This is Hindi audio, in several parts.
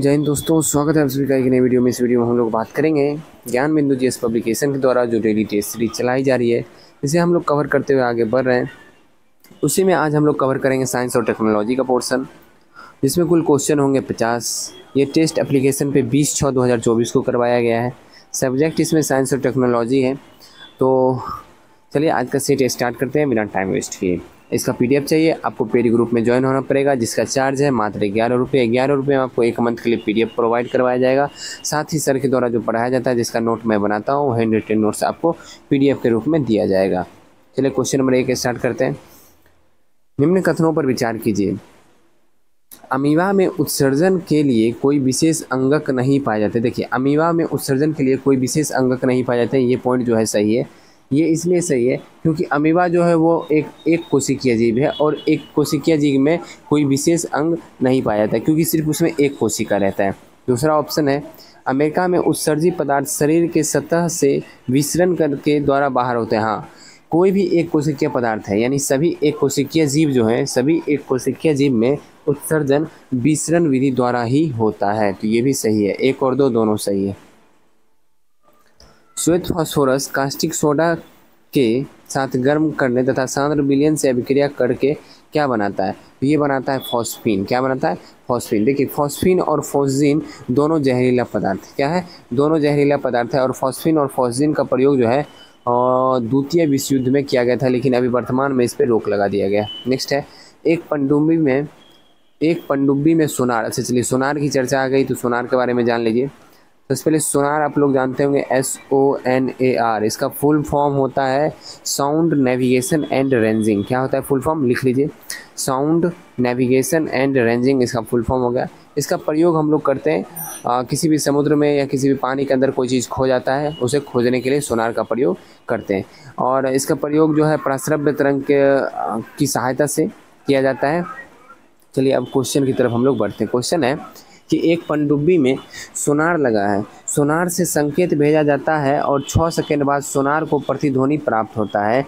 जय हिंद दोस्तों, स्वागत है आप सभी का एक नई वीडियो में। इस वीडियो में हम लोग बात करेंगे ज्ञान बिंदु जीएस पब्लिकेशन के द्वारा जो डेली टेस्ट सीरीज चलाई जा रही है, इसे हम लोग कवर करते हुए आगे बढ़ रहे हैं। उसी में आज हम लोग कवर करेंगे साइंस और टेक्नोलॉजी का पोर्शन, जिसमें कुल क्वेश्चन होंगे 50। ये टेस्ट एप्लीकेशन पे 20/6/2024 को करवाया गया है। सब्जेक्ट इसमें साइंस और टेक्नोलॉजी है। तो चलिए आज का सेट स्टार्ट करते हैं बिना टाइम वेस्ट किए। इसका पीडीएफ चाहिए आपको पेड ग्रुप में ज्वाइन होना पड़ेगा, जिसका चार्ज है मात्र 11 रुपये। 11 रुपये में आपको 1 मंथ के लिए पीडीएफ प्रोवाइड करवाया जाएगा। साथ ही सर के द्वारा जो पढ़ाया जाता है, जिसका नोट मैं बनाता हूँ, हैंड रिटन नोट्स आपको पीडीएफ के रूप में दिया जाएगा। चलिए क्वेश्चन नंबर 1 स्टार्ट करते हैं। निम्न कथनों पर विचार कीजिए। अमीबा में उत्सर्जन के लिए कोई विशेष अंगक नहीं पाए जाते। देखिए, अमीबा में उत्सर्जन के लिए कोई विशेष अंगक नहीं पाए जाते। ये पॉइंट जो है सही है। ये इसलिए सही है क्योंकि अमीबा जो है वो एक कोशिकीय जीव है, और एक कोशिकीय जीव में कोई विशेष अंग नहीं पाया जाता है, क्योंकि सिर्फ उसमें एक कोशिका रहता है। दूसरा ऑप्शन है, अमेरिका में उत्सर्जित पदार्थ शरीर के सतह से विसरण करके द्वारा बाहर होते हैं। हाँ, कोई भी एक कोशिकीय पदार्थ है, यानी सभी एक कोशिकीय जीव जो हैं, सभी एक कोशिकीय जीव में उत्सर्जन विसरण विधि द्वारा ही होता है। तो ये भी सही है, 1 और 2 दोनों सही है। श्वेत फास्फोरस कास्टिक सोडा के साथ गर्म करने तथा सांद्र विलयन से अभिक्रिया करके क्या बनाता है? तो ये बनाता है फॉस्फीन। क्या बनाता है? फॉस्फीन। देखिए, फॉस्फीन और फॉस्जीन दोनों जहरीला पदार्थ क्या है? दोनों जहरीला पदार्थ है। और फॉस्फीन और फॉस्जीन का प्रयोग जो है द्वितीय विश्व युद्ध में किया गया था, लेकिन अभी वर्तमान में इस पर रोक लगा दिया गया। नेक्स्ट है, एक पनडुब्बी में सोनार। अच्छा चलिए, सोनार की चर्चा आ गई तो सोनार के बारे में जान लीजिए। तो इससे पहले सोनार आप लोग जानते होंगे, SONAR। इसका फुल फॉर्म होता है साउंड नेविगेशन एंड रेंजिंग। क्या होता है फुल फॉर्म? लिख लीजिए, साउंड नेविगेशन एंड रेंजिंग इसका फुल फॉर्म हो गया। इसका प्रयोग हम लोग करते हैं किसी भी समुद्र में या किसी भी पानी के अंदर कोई चीज़ खो जाता है, उसे खोजने के लिए सोनार का प्रयोग करते हैं। और इसका प्रयोग जो है प्रश्रव्य तरंग की सहायता से किया जाता है। चलिए अब क्वेश्चन की तरफ हम लोग बढ़ते हैं। क्वेश्चन है कि एक पनडुब्बी में सोनार लगा है। सोनार से संकेत भेजा जाता है और 6 सेकंड बाद सोनार को प्रतिध्वनि प्राप्त होता है।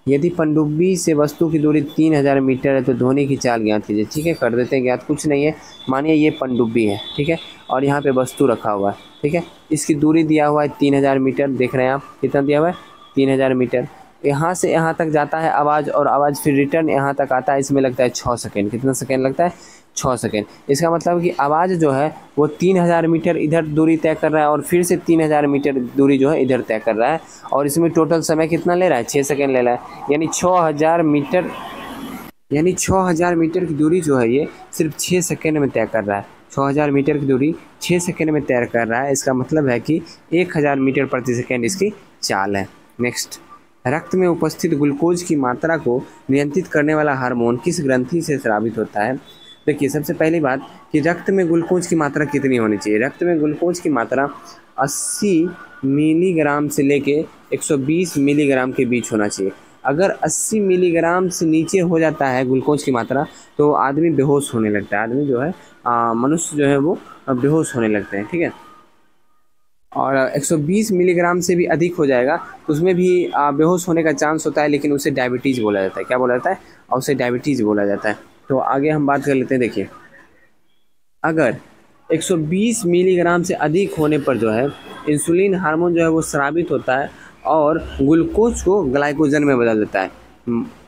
यदि पनडुब्बी से वस्तु की दूरी 3000 मीटर है तो ध्वनि की चाल ज्ञात कीजिए। ठीक है, कर देते हैं ज्ञात। कुछ नहीं है, मानिए ये पनडुब्बी है, ठीक है, और यहाँ पे वस्तु रखा हुआ है, ठीक है। इसकी दूरी दिया हुआ है 3000 मीटर। देख रहे हैं आप, कितना दिया हुआ है? 3000 मीटर। यहाँ से यहाँ तक जाता है आवाज़, और आवाज़ फिर रिटर्न यहाँ तक आता है। इसमें लगता है 6 सेकेंड। कितना सेकेंड लगता है? 6 सेकेंड। इसका मतलब कि आवाज़ जो है वो 3000 मीटर इधर दूरी तय कर रहा है, और फिर से 3000 मीटर दूरी जो है इधर तय कर रहा है, और इसमें टोटल समय कितना ले रहा है? 6 सेकेंड ले रहा है। यानी 6000 मीटर की दूरी जो है ये सिर्फ 6 सेकेंड में तय कर रहा है। 6000 मीटर की दूरी 6 सेकेंड में तय कर रहा है। इसका मतलब है कि 1000 मीटर प्रति सेकेंड इसकी चाल है। नेक्स्ट, रक्त में उपस्थित ग्लूकोज की मात्रा को नियंत्रित करने वाला हार्मोन किस ग्रंथि से स्रावित होता है? देखिए, सबसे पहली बात कि रक्त में ग्लूकोज की मात्रा कितनी होनी चाहिए? रक्त में ग्लूकोज की मात्रा 80 मिलीग्राम से लेके 120 मिलीग्राम के बीच होना चाहिए। अगर 80 मिलीग्राम से नीचे हो जाता है ग्लूकोज की मात्रा तो आदमी बेहोश होने लगता है। आदमी जो है मनुष्य जो है वो बेहोश होने लगते हैं, ठीक है। और 120 मिलीग्राम से भी अधिक हो जाएगा तो उसमें भी बेहोश होने का चांस होता है, लेकिन उसे डायबिटीज़ बोला जाता है। क्या बोला जाता है? और उसे डायबिटीज़ बोला जाता है। तो आगे हम बात कर लेते हैं। देखिए, अगर 120 मिलीग्राम से अधिक होने पर जो है इंसुलिन हार्मोन जो है वो स्रावित होता है और ग्लूकोज को ग्लाइकोजन में बदल देता है।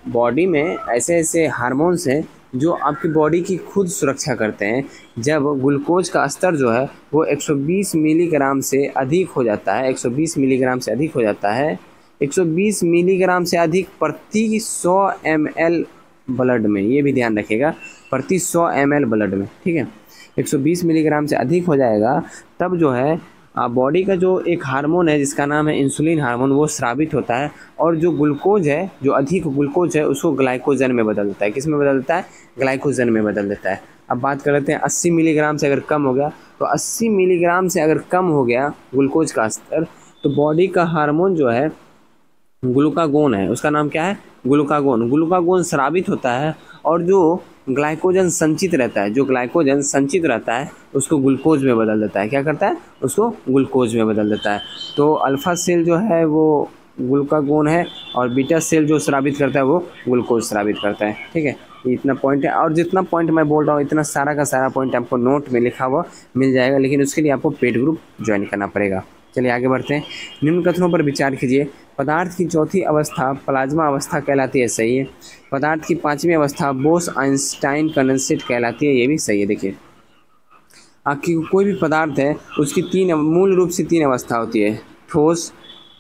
बॉडी में ऐसे ऐसे हार्मोन्स हैं जो आपकी बॉडी की खुद सुरक्षा करते हैं। जब ग्लूकोज का स्तर जो है वो 120 मिलीग्राम से अधिक हो जाता है, 120 मिलीग्राम से अधिक हो जाता है, 120 मिलीग्राम से अधिक प्रति 100 ml ब्लड में, ये भी ध्यान रखिएगा, प्रति 100 ml ब्लड में, ठीक है। 120 मिलीग्राम से अधिक हो जाएगा तब जो है बॉडी का जो एक हार्मोन है जिसका नाम है इंसुलिन हार्मोन, वो स्रावित होता है, और जो ग्लूकोज है, जो अधिक ग्लूकोज है, उसको ग्लाइकोजन में बदल देता है। किस में बदल देता है? ग्लाइकोजन में बदल देता है। अब बात कर लेते हैं 80 मिलीग्राम से अगर कम हो गया, तो 80 मिलीग्राम से अगर कम हो गया ग्लूकोज का स्तर, तो बॉडी का हार्मोन जो है ग्लूकागोन है, उसका नाम क्या है? ग्लूकागोन। ग्लूकागोन स्रावित होता है, और जो ग्लाइकोजन संचित रहता है, जो ग्लाइकोजन संचित रहता है उसको ग्लूकोज में बदल देता है। क्या करता है? उसको ग्लूकोज में बदल देता है। तो अल्फा सेल जो है वो ग्लूकागोन है, और बीटा सेल जो स्रावित करता है वो ग्लूकोज स्रावित करता है, ठीक है। ये इतना पॉइंट है, और जितना पॉइंट मैं बोल रहा हूँ इतना सारा का सारा पॉइंट आपको नोट में लिखा हुआ मिल जाएगा, लेकिन उसके लिए आपको पेड ग्रुप ज्वाइन करना पड़ेगा। चलिए आगे बढ़ते हैं। निम्न कथनों पर विचार कीजिए। पदार्थ की चौथी अवस्था प्लाज्मा अवस्था कहलाती है, सही है। पदार्थ की पांचवी अवस्था बोस आइंस्टाइन कंडेंसेट कहलाती है, ये भी सही है। देखिए आपकी कोई भी पदार्थ है उसकी मूल रूप से तीन अवस्था होती है, ठोस,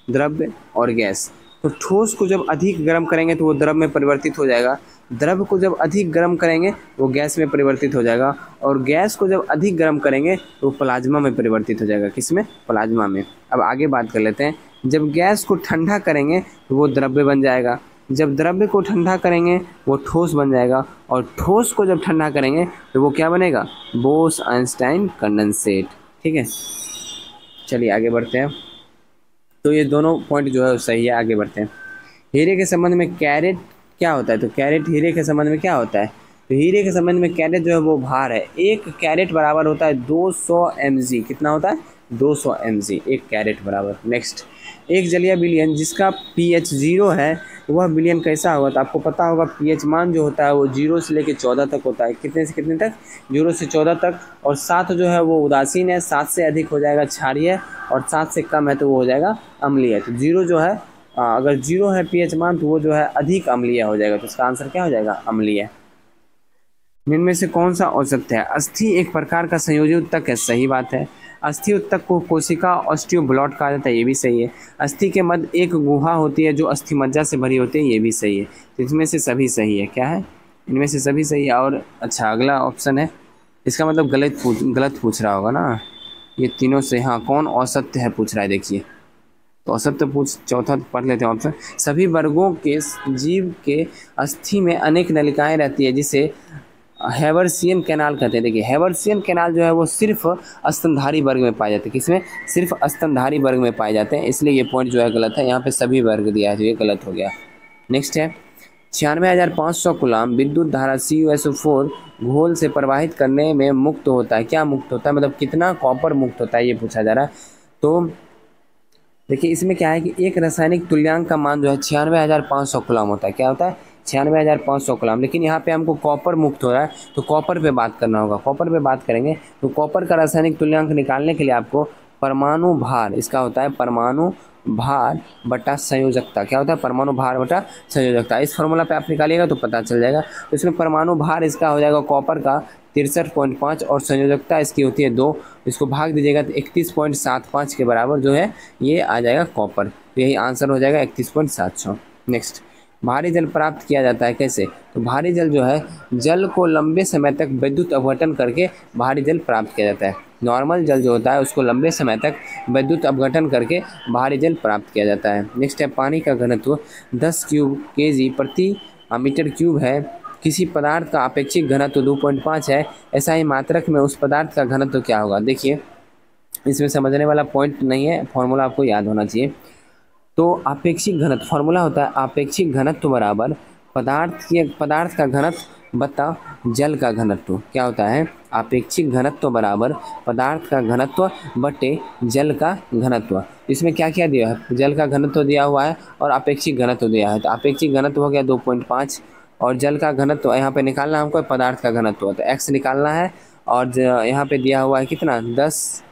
द्रव्य और गैस। तो ठोस को जब अधिक गर्म करेंगे तो वो द्रव में परिवर्तित हो जाएगा, द्रव्य को जब अधिक गर्म करेंगे वो गैस में परिवर्तित हो जाएगा, और गैस को जब अधिक गर्म करेंगे तो प्लाज्मा में परिवर्तित हो जाएगा। किसमें? प्लाज्मा में। अब आगे बात कर लेते हैं। जब गैस को ठंडा करेंगे तो वो द्रव्य बन जाएगा, जब द्रव्य को ठंडा करेंगे वो ठोस बन जाएगा, और ठोस को जब ठंडा करेंगे तो वो क्या बनेगा? Bose Einstein condensate. ठीक है, चलिए आगे बढ़ते हैं। तो ये दोनों पॉइंट जो है सही है। आगे बढ़ते हैं। हीरे के संबंध में कैरेट क्या होता है? तो कैरेट हीरे के संबंध में क्या होता है? तो हीरे के संबंध में कैरेट जो है वो भार है। एक कैरेट बराबर होता है 200 mg। कितना होता है? 200 mg एक कैरेट बराबर। नेक्स्ट, एक जलीय विलयन जिसका pH 0 है वह विलयन कैसा होगा? तो आपको पता होगा pH मान जो होता है वो 0 से लेकर 14 तक होता है। कितने से कितने तक? 0 से 14 तक। और 7 जो है वो उदासीन है, 7 से अधिक हो जाएगा क्षारीय, और 7 से कम है तो वो हो जाएगा अम्लीय। तो 0 जो है अगर 0 है pH मान तो वो जो है अधिक अम्लीय हो जाएगा, तो इसका आंसर क्या हो जाएगा? अम्लीय। निम्न में से कौन सा औसत है? अस्थि एक प्रकार का संयोजी उत्तक है, सही बात है। अस्थि उत्तक को कोशिका ऑस्टियोब्लास्ट कहा जाता है, ये भी सही है। अस्थि के मध्य एक गुहा होती है जो अस्थि मज्जा से भरी होती है, ये भी सही है। तो इसमें से सभी सही है। क्या है? इनमें से सभी सही है। और अच्छा अगला ऑप्शन है, इसका मतलब गलत पूछ रहा होगा ना ये तीनों से। हाँ, कौन औसत है पूछ रहा है, देखिए। तो औसत तो चौथा पढ़ लेते हैं ऑप्शन। सभी वर्गों के जीव के अस्थि में अनेक नलिकाएं रहती है जिसे हैवर्सियन कैनाल कहते हैं। देखिए हैवर्सियन कैनाल जो है वो सिर्फ स्तनधारी वर्ग में पाए जाते हैं। किसमें? सिर्फ स्तनधारी वर्ग में पाए जाते हैं, इसलिए ये पॉइंट जो है गलत है। यहाँ पे सभी वर्ग दिया है तो ये गलत हो गया। नेक्स्ट है 96,500 कूलाम विद्युत धारा CuSO4 घोल से प्रवाहित करने में मुक्त होता है। क्या मुक्त होता है? मतलब कितना कॉपर मुक्त होता है ये पूछा जा रहा है। तो देखिए इसमें क्या है कि एक रासायनिक तुल्यांक का मान जो है 96,500 कूलाम होता है। क्या होता है? 96,500 कूलाम। लेकिन यहाँ पे हमको कॉपर मुक्त हो रहा है तो कॉपर पे बात करना होगा। कॉपर पे बात करेंगे तो कॉपर का रासायनिक तुल्यांक निकालने के लिए आपको परमाणु भार, इसका होता है परमाणु भार बटा संयोजकता। क्या होता है? परमाणु भार बटा संयोजकता। इस फॉर्मूला पे आप निकालिएगा तो पता चल जाएगा। तो इसमें परमाणु भार इसका हो जाएगा कॉपर का 63.5 और संयोजकता इसकी होती है 2। इसको भाग दीजिएगा तो 31.75 के बराबर जो है ये आ जाएगा कॉपर। तो यही आंसर हो जाएगा 31.700। नेक्स्ट, भारी जल प्राप्त किया जाता है कैसे? तो भारी जल जो है जल को लंबे समय तक विद्युत अपघटन करके भारी जल प्राप्त किया जाता है। नॉर्मल जल जो होता है उसको लंबे समय तक विद्युत अपघटन करके भारी जल प्राप्त किया जाता है। नेक्स्ट है पानी का घनत्व 10 क्यूब kg प्रति मीटर क्यूब है। किसी पदार्थ का अपेक्षित घनत्व 2.5 है, ऐसा ही मात्रक में उस पदार्थ का घनत्व क्या होगा? देखिए इसमें समझने वाला पॉइंट नहीं है, फॉर्मूला आपको याद होना चाहिए। तो अपेक्षित घनत्व फॉर्मूला होता है अपेक्षित घनत्व बराबर पदार्थ का घनत्व बटा जल का घनत्व। क्या होता है? अपेक्षित घनत्व बराबर पदार्थ का घनत्व बटे जल का घनत्व। इसमें क्या क्या दिया है? जल का घनत्व दिया हुआ है और अपेक्षित घनत्व दिया है। तो अपेक्षित घनत्व हो गया 2.5 और जल का घनत्व यहाँ पे निकालना हमको पदार्थ का घनत्व, तो x निकालना है। और यहाँ पे दिया हुआ है कितना? 10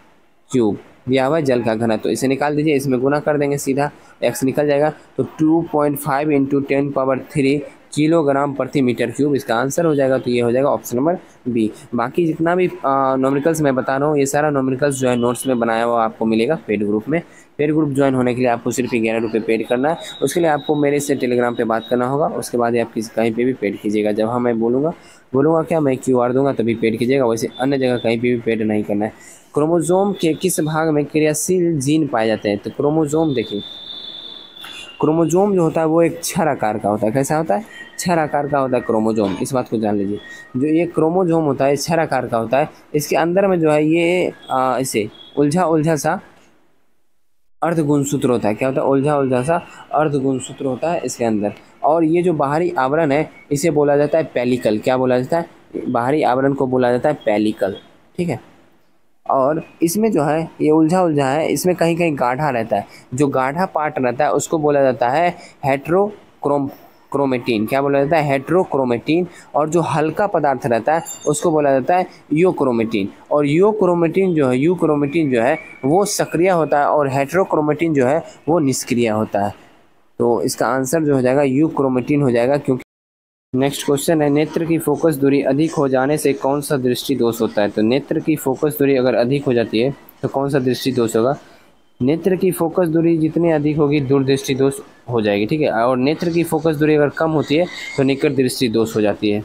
क्यूब दिया हुआ है जल का घनत्व, इसे निकाल दीजिए, इसमें गुना कर देंगे सीधा, x निकल जाएगा। तो 2.5 × 10⁻³ किलोग्राम प्रति मीटर क्यूब इसका आंसर हो जाएगा। तो ये हो जाएगा ऑप्शन नंबर बी। बाकी जितना भी नॉमिकल्स मैं बता रहा हूँ ये सारा नॉमिकल्स जो है नोट्स में बनाया हुआ आपको मिलेगा पेड ग्रुप में। पेड ग्रुप ज्वाइन होने के लिए आपको सिर्फ 11 रुपये पेड करना है। उसके लिए आपको मेरे से टेलीग्राम पे बात करना होगा, उसके बाद आप कहीं पे भी पेड कीजिएगा। जब हाँ मैं बोलूँगा क्या मैं QR दूंगा तभी पेड कीजिएगा, वैसे अन्य जगह कहीं पे भी पेड नहीं करना है। क्रोमोजोम के किस भाग में क्रियाशील जीन पाए जाते हैं? तो क्रोमोजोम देखिए, क्रोमोजोम जो होता है वो एक छड़ आकार का होता है। कैसा होता है? छड़ आकार का होता है क्रोमोजोम, इस बात को जान लीजिए। जो ये क्रोमोजोम होता है छड़ आकार का होता है, इसके अंदर में जो है ये इसे उलझा सा अर्धगुणसूत्र होता है। क्या होता है? उलझा सा अर्धगुणसूत्र होता है इसके अंदर। और ये जो बाहरी आवरण है इसे बोला जाता है पेलिकल। क्या बोला जाता है? बाहरी आवरण को बोला जाता है पेलिकल। ठीक है। और इसमें जो है ये उलझा है, इसमें कहीं कहीं गाढ़ा रहता है। जो गाढ़ा पार्ट रहता है उसको बोला जाता है क्रोमेटिन। क्या बोला जाता है? हेट्रोक्रोमेटिन। और जो हल्का पदार्थ रहता है उसको बोला जाता है यूक्रोमेटिन। और यूक्रोमेटिन जो है वो सक्रिय होता है और हेट्रोक्रोमेटिन जो है वो निष्क्रिय होता है। तो इसका आंसर जो हो जाएगा यूक्रोमेटिन हो जाएगा। क्योंकि नेक्स्ट क्वेश्चन है, नेत्र की फोकस दूरी अधिक हो जाने से कौन सा दृष्टि दोष होता है? तो नेत्र की फोकस दूरी अगर अधिक हो जाती है तो कौन सा दृष्टि दोष होगा? नेत्र की फोकस दूरी जितनी अधिक होगी दूरदृष्टि दोष हो जाएगी, ठीक है। और नेत्र की फोकस दूरी अगर कम होती है तो निकट दृष्टि दोष हो जाती है।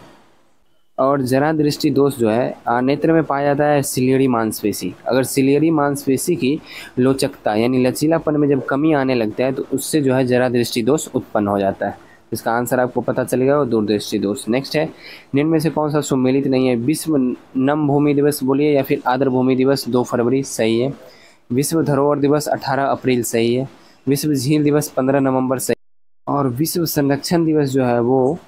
और जरा दृष्टि दोष जो है नेत्र में पाया जाता है सिलियरी मांसपेशी। अगर सिलियरी मांसपेशी की लोचकता यानी लचीलापन में जब कमी आने लगता है तो उससे जो है जरा दृष्टि दोष उत्पन्न हो जाता है। इसका आंसर आपको पता चलेगा वो दूरदृष्टि दोष। नेक्स्ट है, निम्न में से कौन सा सुमेलित नहीं है? विश्व नम भूमि दिवस बोलिए या फिर आर्द्र भूमि दिवस 2 फरवरी सही है। विश्व धरोहर दिवस 18 अप्रैल सही है। विश्व झील दिवस 15 नवंबर सही है। और विश्व संरक्षण दिवस जो है वो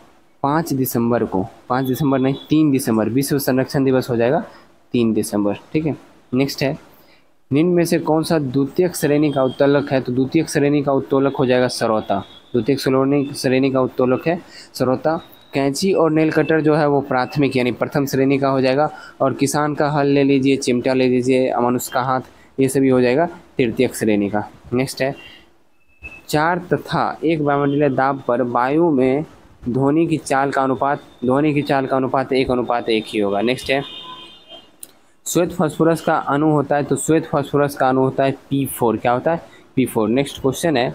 5 दिसंबर को, 5 दिसंबर नहीं 3 दिसंबर, विश्व संरक्षण दिवस हो जाएगा 3 दिसंबर, ठीक है। नेक्स्ट है, निम्न में से कौन सा द्वितीयक श्रेणी का उत्तोलक है? तो द्वितीयक श्रेणी का उत्तोलक हो जाएगा सरौता। द्वितीयक श्रेणी का उत्तोलक है सरौता। कैंची और नेल कटर जो है वो प्राथमिक यानी प्रथम श्रेणी का हो जाएगा। और किसान का हल ले लीजिए, चिमटा ले लीजिए, मनुष्य का हाथ, ये सभी हो जाएगा तृतीयक श्रेणी का। नेक्स्ट है, 4 तथा 1 वायुमंडलीय दाब पर वायु में ध्वनि की चाल का अनुपात 1:1 ही होगा। नेक्स्ट है, श्वेत फास्फोरस का अणु होता है तो श्वेत फास्फोरस का अणु होता है P4। क्या होता है? P4। नेक्स्ट क्वेश्चन है,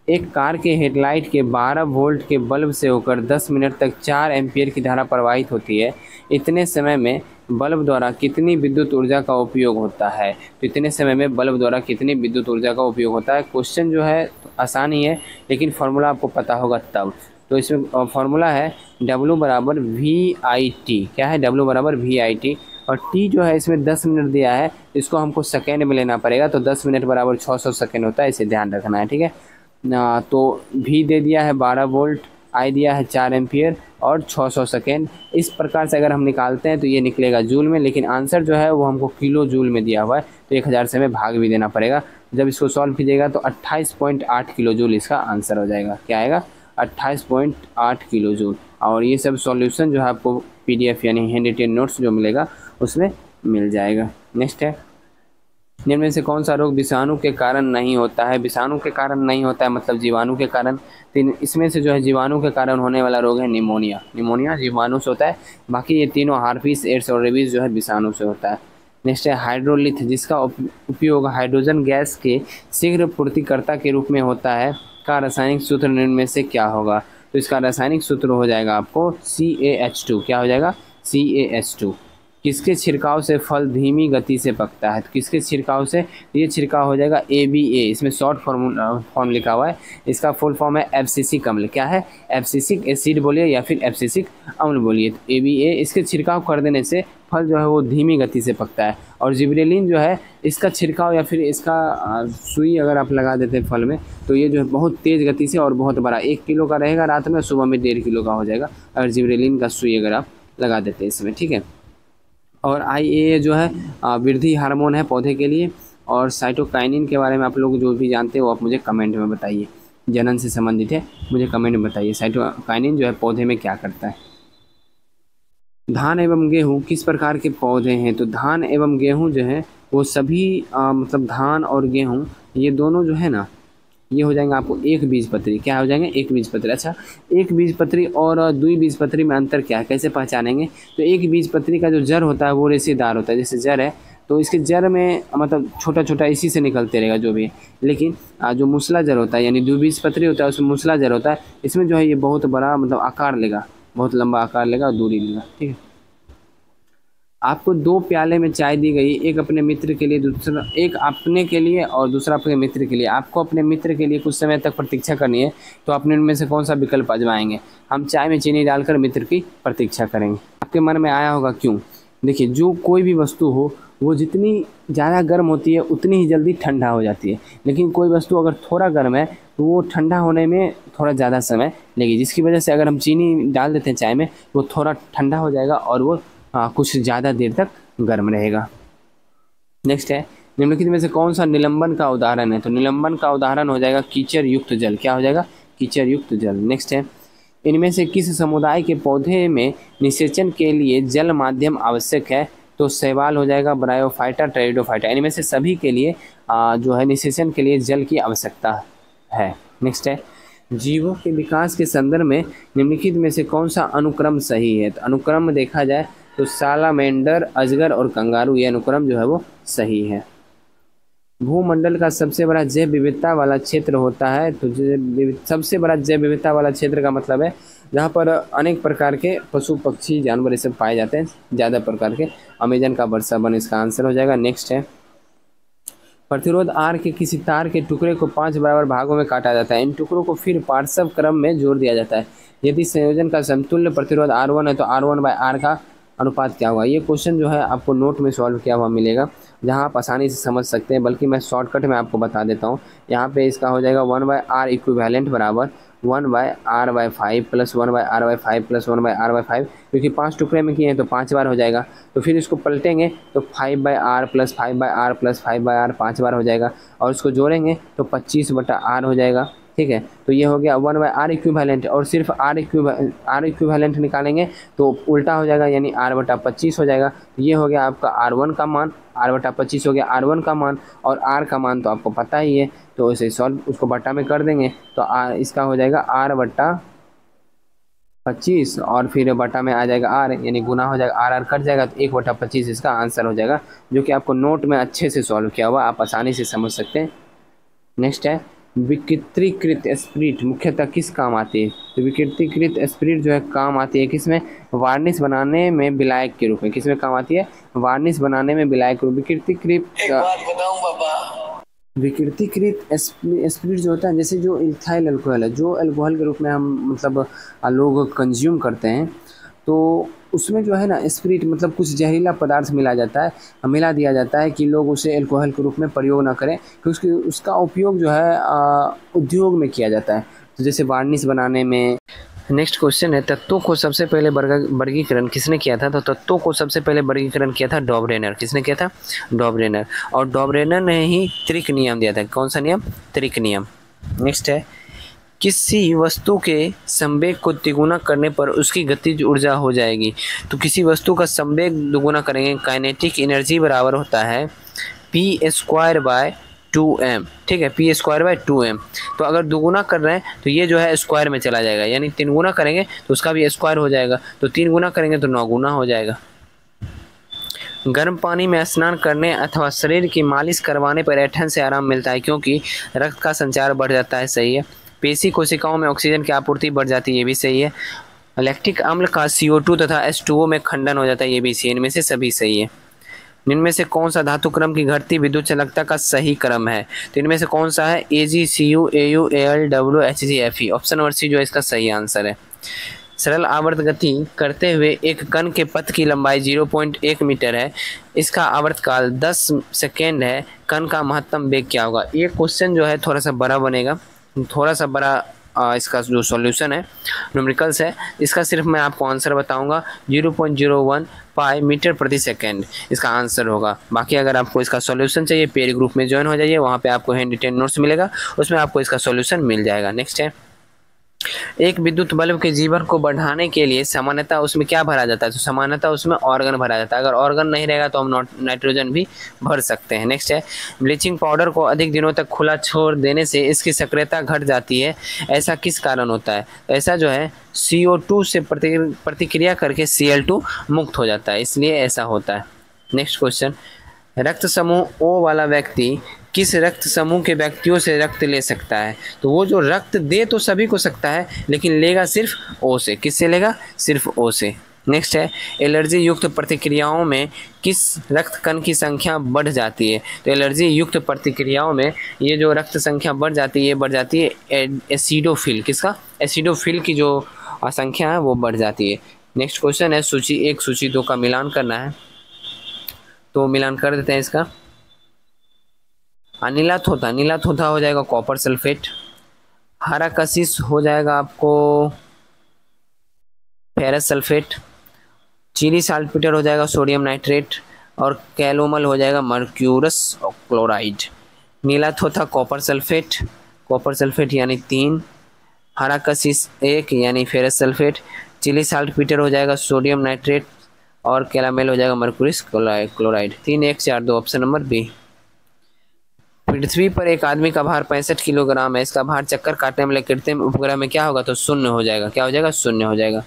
एक कार के हेडलाइट के 12 वोल्ट के बल्ब से होकर 10 मिनट तक 4 एम्पीयर की धारा प्रवाहित होती है। इतने समय में बल्ब द्वारा कितनी विद्युत ऊर्जा का उपयोग होता है? तो इतने समय में बल्ब द्वारा कितनी विद्युत ऊर्जा का उपयोग होता है? क्वेश्चन जो है आसान ही है लेकिन फार्मूला आपको पता होगा तब। तो इसमें फार्मूला है W बराबर VIT। क्या है? W बराबर VIT। और T जो है इसमें 10 मिनट दिया है, इसको हमको सेकेंड में लेना पड़ेगा। तो 10 मिनट बराबर 600 सेकेंड होता है, इसे ध्यान रखना है, ठीक है। तो V दे दिया है 12 वोल्ट, I दिया है 4 एम्पियर और 600 सेकेंड। इस प्रकार से अगर हम निकालते हैं तो ये निकलेगा जूल में, लेकिन आंसर जो है वो हमको किलो जूल में दिया हुआ है तो 1000 से हमें भाग भी देना पड़ेगा। जब इसको सॉल्व कीजिएगा तो 28.8 किलो जूल इसका आंसर हो जाएगा। क्या आएगा? 28.8 किलो जूल। और ये सब सॉल्यूशन जो है आपको PDF यानी हैंड रिटेन नोट्स जो मिलेगा उसमें मिल जाएगा। नेक्स्ट है, निम्न में से कौन सा रोग विषाणु के कारण नहीं होता है? विषाणु के कारण नहीं होता है मतलब जीवाणु के कारण। इसमें से जो है जीवाणु के कारण होने वाला रोग है निमोनिया। निमोनिया जीवाणु से होता है, बाकी ये तीनों हार्पिस, एड्स और रेबीज जो है विषाणु से होता है। नेक्स्ट है हाइड्रोलिथ, जिसका उपयोग हाइड्रोजन गैस के शीघ्र पूर्तिकर्ता के रूप में होता है, का रासायनिक सूत्र निम्न में से क्या होगा? तो इसका रासायनिक सूत्र हो जाएगा आपको CaH2। क्या हो जाएगा? CaH2। किसके छिड़काव से फल धीमी गति से पकता है? तो किसके छिड़काव से? ये छिड़काव हो जाएगा ABA। इसमें शॉर्ट फॉर्म लिखा हुआ है, इसका फुल फॉर्म है एब्सिसिक अम्ल। क्या है? एब्सिसिक एसिड बोलिए या फिर एब्सिसिक अम्ल बोलिए। तो ABA इसके छिड़काव कर देने से फल जो है वो धीमी गति से पकता है। और जिब्रेलिन जो है इसका छिड़काव या फिर इसका सुई अगर आप लगा देते हैं फल में तो ये जो है बहुत तेज़ गति से और बहुत बड़ा 1 किलो का रहेगा रात में, सुबह में 1.5 किलो का हो जाएगा अगर जिब्रेलिन का सुई अगर आप लगा देते हैं इसमें, ठीक है। और IAA जो है वृद्धि हार्मोन है पौधे के लिए। और साइटोकाइनिन के बारे में आप लोग जो भी जानते हो आप मुझे कमेंट में बताइए, जनन से संबंधित है, मुझे कमेंट में बताइए साइटोकाइनिन जो है पौधे में क्या करता है। धान एवं गेहूँ किस प्रकार के पौधे हैं? तो धान एवं गेहूँ जो है वो सभी मतलब धान और गेहूँ ये दोनों जो है ना ये हो जाएंगे आपको एक बीजपत्री। क्या हो जाएंगे? एक बीजपत्री। अच्छा, एक बीजपत्री और द्विबीजपत्री में अंतर क्या है, कैसे पहचानेंगे? तो एक बीजपत्री का जो जड़ होता है वो रेशेदार होता है। जैसे जड़ है तो इसके जड़ में मतलब छोटा छोटा इसी से निकलते रहेगा जो भी, लेकिन जो मूसला जड़ होता है यानी द्विबीजपत्री होता है उसमें मूसला जड़ होता है, इसमें जो है ये बहुत बड़ा मतलब आकार लेगा, बहुत लंबा आकार लेगा और दूरी लेगा, ठीक है। आपको 2 प्याले में चाय दी गई, एक अपने मित्र के लिए, दूसरा एक अपने के लिए और दूसरा अपने मित्र के लिए। आपको अपने मित्र के लिए कुछ समय तक प्रतीक्षा करनी है तो अपने उनमें से कौन सा विकल्प आजमाएंगे? हम चाय में चीनी डालकर मित्र की प्रतीक्षा करेंगे। आपके मन में आया होगा क्यों? देखिए, जो कोई भी वस्तु हो वो जितनी ज़्यादा गर्म होती है उतनी ही जल्दी ठंडा हो जाती है, लेकिन कोई वस्तु अगर थोड़ा गर्म है तो वो ठंडा होने में थोड़ा ज़्यादा समय लगेगी, जिसकी वजह से अगर हम चीनी डाल देते हैं चाय में वो थोड़ा ठंडा हो जाएगा और वो कुछ ज़्यादा देर तक गर्म रहेगा। नेक्स्ट है, निम्नलिखित में से कौन सा निलंबन का उदाहरण है? तो निलंबन का उदाहरण हो जाएगा कीचड़ युक्त जल। क्या हो जाएगा? कीचड़ युक्त जल। नेक्स्ट है, इनमें से किस समुदाय के पौधे में निषेचन के लिए जल माध्यम आवश्यक है? तो शैवाल हो जाएगा, ब्रायोफाइटा, टेरिडोफाइटा। इनमें से सभी के लिए जो है निषेचन के लिए जल की आवश्यकता है। नेक्स्ट है, जीवों के विकास के संदर्भ में निम्नलिखित में से कौन सा अनुक्रम सही है? तो अनुक्रम में देखा जाए तो सालामेंडर, अजगर और कंगारू, ये अनुक्रम जो है वो सही है। भूमंडल का सबसे बड़ा जैव विविधता वाला क्षेत्र होता है, तो सबसे बड़ा जैव विविधता वाला क्षेत्र का मतलब है जहाँ पर अनेक प्रकार के पशु पक्षी जानवर ये सब पाए जाते हैं, ज़्यादा प्रकार के। अमेजन का वर्षा वन इसका आंसर हो जाएगा। नेक्स्ट है, प्रतिरोध आर के किसी तार के टुकड़े को 5 बराबर भागों में काटा जाता है। इन टुकड़ों को फिर पार्श्व क्रम में जोड़ दिया जाता है। यदि संयोजन का समतुल्य प्रतिरोध R1 है तो R1/R का अनुपात क्या होगा? ये क्वेश्चन जो है आपको नोट में सॉल्व किया हुआ मिलेगा, जहां आप आसानी से समझ सकते हैं, बल्कि मैं शॉर्टकट में आपको बता देता हूं। यहाँ पे इसका हो जाएगा 1/R इक्विवेलेंट बराबर 1/R/5 plus 1/R/5 plus 1/R/5, क्योंकि 5 टुकड़े में किए हैं तो 5 बार हो जाएगा। तो फिर इसको पलटेंगे तो 5/R plus 5/R plus 5/R 5 बार हो जाएगा, और इसको जोड़ेंगे तो 25/R हो जाएगा। ठीक है, तो ये हो गया 1/R इक्विवेलेंट, और सिर्फ R इक्विवेलेंट निकालेंगे तो उल्टा हो जाएगा, यानी R/25 हो जाएगा। तो ये हो गया आपका R1 का मान, R/25 हो गया R1 का मान, और R का मान तो आपको पता ही है, तो इसे सॉल्व उसको बटा में कर देंगे तो इसका हो जाएगा R/25, और फिर बटा में आ जाएगा R, यानी गुना हो जाएगा, R कट जाएगा तो 1/25 इसका आंसर हो जाएगा, जो कि आपको नोट में अच्छे से सॉल्व किया हुआ, आप आसानी से समझ सकते हैं। नेक्स्ट है, विकृतीकृत स्पिरिट मुख्यतः किस काम आती है? तो विकृतीकृत स्पिरिट जो है काम आती है किसमें? वार्निश बनाने में विलायक के रूप में। किसमें काम आती है? वार्निश बनाने में विलायक के रूप। विकृतीकृत स्पिरिट जो होता है, जैसे जो इथाइल अल्कोहल है, जो अल्कोहल के रूप में हम मतलब लोग कंज्यूम करते हैं, तो उसमें जो है ना स्पिरिट मतलब कुछ जहरीला पदार्थ मिला दिया जाता है कि लोग उसे अल्कोहल के रूप में प्रयोग ना करें, क्योंकि उसका उपयोग जो है उद्योग में किया जाता है, तो जैसे वार्निश बनाने में। नेक्स्ट क्वेश्चन है, तत्वों को सबसे पहले वर्गीकरण किसने किया था? तो तत्वों को सबसे पहले वर्गीकरण किया था डॉबरेनर। किसने किया था? डॉबरेनर। और डॉबरेनर ने ही त्रिक नियम दिया था। कौन सा नियम? त्रिक नियम। नेक्स्ट है, किसी वस्तु के संवेग को तिगुना करने पर उसकी गतिज ऊर्जा हो जाएगी। तो किसी वस्तु का संवेग दुगुना करेंगे, काइनेटिक एनर्जी बराबर होता है p²/2m। ठीक है, p²/2m। तो अगर दुगुना कर रहे हैं तो ये जो है स्क्वायर में चला जाएगा, यानी 3 गुना करेंगे तो उसका भी स्क्वायर हो जाएगा, तो 3 गुना करेंगे तो 9 गुना हो जाएगा। गर्म पानी में स्नान करने अथवा शरीर की मालिश करवाने पर ऐंठन से आराम मिलता है, क्योंकि रक्त का संचार बढ़ जाता है। सही है। पेशी कोशिकाओं में ऑक्सीजन की आपूर्ति बढ़ जाती है, ये भी सही है। लैक्टिक अम्ल का CO2 तथा H2O में खंडन हो जाता है, ये भी सही है। इनमें से सभी सही है। इनमें से कौन सा धातु क्रम की घटती विद्युत चालकता का सही क्रम है? तो इनमें से कौन सा है? AgCu Au Al W Hg Fe। Option number C जो है इसका सही आंसर है। सरल आवर्त गति करते हुए एक कण के पथ की लंबाई 0.1 मीटर है, इसका आवर्तकाल 10 सेकेंड है, कण का महत्तम वेग क्या होगा? ये क्वेश्चन जो है थोड़ा सा बड़ा बनेगा, थोड़ा सा बड़ा इसका जो सॉल्यूशन है न्यूमेरिकल्स है, इसका सिर्फ मैं आपको आंसर बताऊंगा। 0.01 पाई मीटर प्रति सेकेंड इसका आंसर होगा। बाकी अगर आपको इसका सॉल्यूशन चाहिए, पेड ग्रुप में ज्वाइन हो जाइए, वहाँ पे आपको हैंड रिटेन नोट्स मिलेगा, उसमें आपको इसका सॉल्यूशन मिल जाएगा। नेक्स्ट है, एक विद्युत बल्ब के जीवन को बढ़ाने के लिए सामान्यतः उसमें क्या भरा जाता है? तो सामान्यतः उसमें ऑर्गन भरा जाता है। अगर ऑर्गन नहीं रहेगा तो हम नाइट्रोजन भी भर सकते हैं। नेक्स्ट है, ब्लीचिंग पाउडर को अधिक दिनों तक खुला छोड़ देने से इसकी सक्रियता घट जाती है, ऐसा किस कारण होता है? तो ऐसा जो है CO2 से प्रतिक्रिया करके Cl2 मुक्त हो जाता है, इसलिए ऐसा होता है। नेक्स्ट क्वेश्चन, रक्त समूह O वाला व्यक्ति किस रक्त समूह के व्यक्तियों से रक्त ले सकता है? तो वो जो रक्त दे तो सभी को सकता है, लेकिन लेगा सिर्फ O से। किससे लेगा? सिर्फ O से। नेक्स्ट है, एलर्जी युक्त प्रतिक्रियाओं में किस रक्त कण की संख्या बढ़ जाती है? तो एलर्जी युक्त प्रतिक्रियाओं में ये जो रक्त संख्या बढ़ जाती है, ये बढ़ जाती है एसिडोफिल। किसका? एसिडोफिल की जो संख्या है वो बढ़ जाती है। नेक्स्ट क्वेश्चन है, सूची 1 सूची 2 का मिलान करना है, तो मिलान कर देते हैं इसका। नीला थोथा हो जाएगा कॉपर सल्फेट, हरा कशिश हो जाएगा आपको फेरस सल्फेट, चीनी साल्टपीटर हो जाएगा सोडियम नाइट्रेट, और कैलोमल हो जाएगा मर्क्यूरस क्लोराइड। नीला थोथा कॉपर सल्फेट यानी 3, हरा कशिश 1 यानी ferrous sulphate, Chile saltpetre हो जाएगा सोडियम नाइट्रेट, और कैलामेल हो जाएगा mercurous chloride. 3 1 4 2 option number B. पृथ्वी पर एक आदमी का भार 65 किलोग्राम है। इसका भार चक्कर काटने वाले कृत्रिम उपग्रह में क्या होगा? तो शून्य हो जाएगा। क्या हो जाएगा? शून्य हो जाएगा।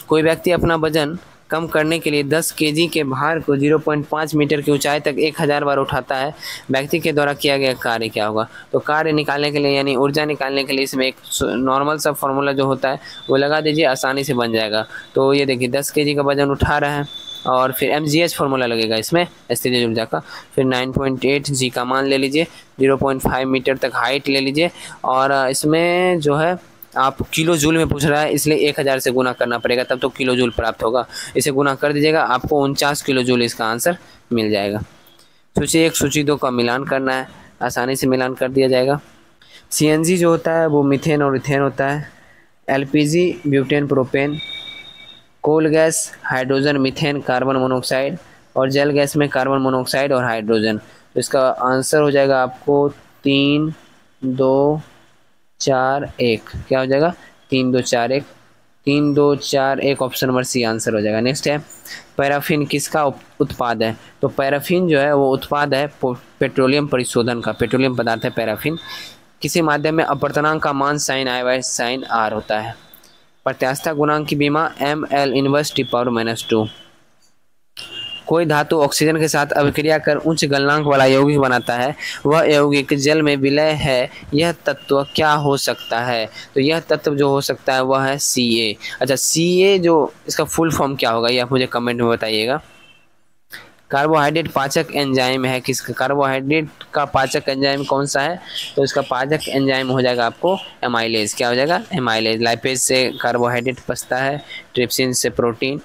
कोई व्यक्ति अपना वजन कम करने के लिए 10 केजी के भार को 0.5 मीटर की ऊंचाई तक 1000 बार उठाता है। व्यक्ति के द्वारा किया गया कार्य क्या होगा? तो कार्य निकालने के लिए यानी ऊर्जा निकालने के लिए इसमें एक नॉर्मल सा फॉर्मूला जो होता है वो लगा दीजिए, आसानी से बन जाएगा। तो ये देखिए 10 केजी का वजन उठा रहा है और फिर mgh फार्मूला लगेगा इसमें स्थितिज ऊर्जा का, फिर 9.8 g का मान ले लीजिए, 0.5 मीटर तक हाइट ले लीजिए, और इसमें जो है आप किलो जूल में पूछ रहा है इसलिए 1000 से गुना करना पड़ेगा, तब तो किलो जूल प्राप्त होगा। इसे गुना कर दीजिएगा, आपको 49 किलो जूल इसका आंसर मिल जाएगा। सूची 1 सूची 2 का मिलान करना है, आसानी से मिलान कर दिया जाएगा। CNG जो होता है वो मीथेन और इथेन होता है। LPG butane propane, coal gas hydrogen methane carbon monoxide, और जल गैस में कार्बन मोनोऑक्साइड और हाइड्रोजन। तो इसका आंसर हो जाएगा आपको 3 2 4 1। क्या हो जाएगा? 3 2 4 1, 3 2 4 1 ऑप्शन नंबर सी आंसर हो जाएगा। नेक्स्ट है पैराफिन किसका उत्पाद है? तो पैराफिन जो है वो उत्पाद है पेट्रोलियम परिशोधन का। पेट्रोलियम पदार्थ है पैराफिन। किसी माध्यम में अपवर्तनांक का मान sin i by sin r होता है। प्रत्यास्थता गुणांक की बीमा ml इनवर्स T⁻⁻²। कोई धातु ऑक्सीजन के साथ अभिक्रिया कर उच्च गलनांक वाला यौगिक बनाता है, वह यौगिक जल में विलय है, यह तत्व क्या हो सकता है? तो यह तत्व जो हो सकता है वह है Ca। अच्छा, Ca जो इसका फुल फॉर्म क्या होगा ये आप मुझे कमेंट में बताइएगा। कार्बोहाइड्रेट पाचक एंजाइम है किसका? कार्बोहाइड्रेट का पाचक एंजाइम कौन सा है? तो इसका पाचक एंजाइम हो जाएगा आपको एमाइलेज। क्या हो जाएगा? एमाइलेज। लाइपेज से कार्बोहाइड्रेट पचता है, ट्रिप्सिन से प्रोटीन।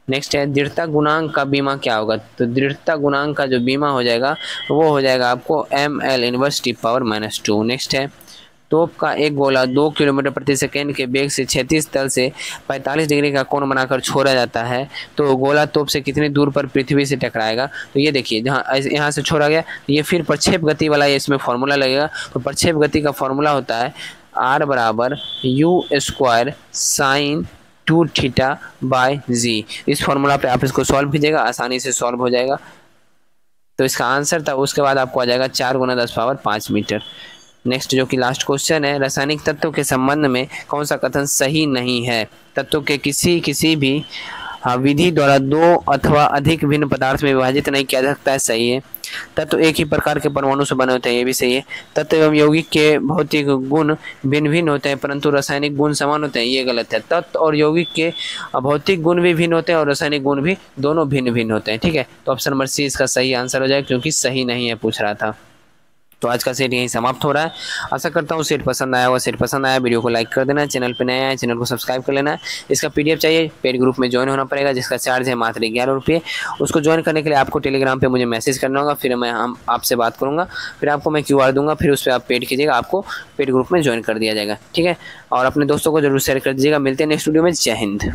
नेक्स्ट है दृढ़ता गुणांक का बीमा क्या होगा? तो दृढ़ता गुणांक का जो बीमा हो जाएगा वो हो जाएगा आपको ml इनवर्स T⁻²। नेक्स्ट है तोप का एक गोला 2 किलोमीटर प्रति सेकेंड के वेग से क्षैतिज तल से 45 डिग्री का कोण बनाकर छोड़ा जाता है, तो गोला तोप से कितनी दूर पर पृथ्वी से टकराएगा? तो ये देखिए जहाँ यहाँ से छोड़ा गया ये फिर प्रक्षेप गति वाला ये इसमें फॉर्मूला लगेगा। तो प्रक्षेप गति का फॉर्मूला होता है r = u² sin 2θ/g। इस फॉर्मूला पे आप इसको सॉल्व कीजिएगा, आसानी से सॉल्व हो जाएगा। तो इसका आंसर था, उसके बाद आपको आ जाएगा 4 × 10⁵ मीटर। नेक्स्ट जो कि लास्ट क्वेश्चन है, रासायनिक तत्वों के संबंध में कौन सा कथन सही नहीं है? तत्वों के किसी भी विधि द्वारा 2 अथवा अधिक भिन्न पदार्थ में विभाजित नहीं किया जा सकता है, सही है। तत्व एक ही प्रकार के परमाणु से बने होते हैं, ये भी सही है। तत्व एवं यौगिक के भौतिक गुण भिन्न भिन्न होते हैं परंतु रासायनिक गुण समान होते हैं, ये गलत है। तत्व और यौगिक के भौतिक गुण भी भिन्न होते हैं और रासायनिक गुण भी दोनों भिन्न भिन्न होते हैं, ठीक है। तो ऑप्शन नंबर सी इसका सही आंसर हो जाएगा, क्योंकि सही नहीं है पूछ रहा था। तो आज का सेट यहीं समाप्त हो रहा है। आशा करता हूँ सेट पसंद आया होगा। सेट पसंद आया वीडियो को लाइक कर देना, चैनल पे नया है चैनल को सब्सक्राइब कर लेना है। इसका PDF चाहिए, पेड ग्रुप में ज्वाइन होना पड़ेगा जिसका चार्ज है मात्र 11 रुपये। उसको ज्वाइन करने के लिए आपको टेलीग्राम पे मुझे मैसेज करना होगा, फिर हम आपसे बात करूँगा, फिर आपको मैं QR दूंगा, फिर उस पर आप पेड कीजिएगा, आपको पेड ग्रुप में ज्वाइन कर दिया जाएगा, ठीक है। और अपने दोस्तों को जरूर शेयर कर दीजिएगा। मिलते हैं नेक्स्ट वीडियो में। जय हिंद।